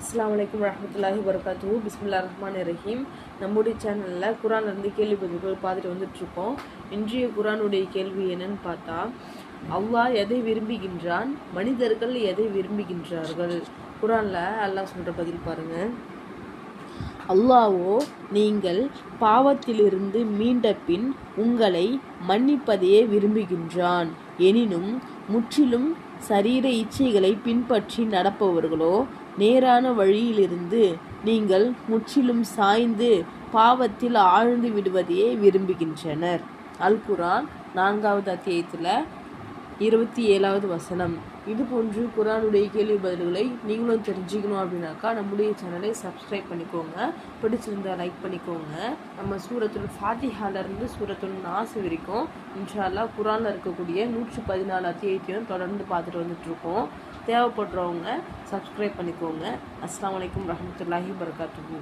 அஸ்ஸலாமு அலைக்கும் வரஹ்மத்துல்லாஹி வபரகாத்துஹு. பிஸ்மில்லாஹிர் ரஹ்மானிர் ரஹீம். நம்முடைய சேனலில் குரான்லேருந்து கேள்வி பதில்கள் பார்த்துட்டு வந்துட்டுருக்கோம். இன்றைய குரானுடைய கேள்வி என்னன்னு பார்த்தா, அல்லாஹ் எதை விரும்புகின்றான், மனிதர்கள் எதை விரும்புகின்றார்கள்? குரானில் அல்லாஹ் சொல்கிற பதில் பாருங்கள். அல்லாஹ்வோ நீங்கள் பாவத்திலிருந்து மீண்ட பின் உங்களை மன்னிப்பதையே விரும்புகின்றான். எனினும் முற்றிலும் சரீர இச்சைகளை பின்பற்றி நடப்பவர்களோ நேரான வழியிலிருந்து நீங்கள் முற்றிலும் சாய்ந்து பாவத்தில் ஆழ்ந்து விடுவதையே விரும்புகின்றனர். அல் குரான் 4வது அத்தியாயத்தில் 27வது வசனம். இது போன்று குரானுடைய கேள்வி பதில்களை நீங்களும் தெரிஞ்சுக்கணும் அப்படின்னாக்கா நம்முடைய சேனலை சப்ஸ்கிரைப் பண்ணிக்கோங்க. பிடிச்சிருந்தா லைக் பண்ணிக்கோங்க. நம்ம சூரத்துல் ஃபாத்திஹாலேருந்து சூரத்துல் நாஸ் வரைக்கும் இன்ஷா அல்லாஹ் குரானில் இருக்கக்கூடிய 114 அத்தியாயத்தையும் தொடர்ந்து பார்த்துட்டு வந்துட்டுருக்கோம். தேவைப்படுறவங்க சப்ஸ்கிரைப் பண்ணிக்கோங்க. அஸ்ஸலாமு அலைக்கும் வரஹ்மத்துல்லாஹி வபரகாத்துஹு.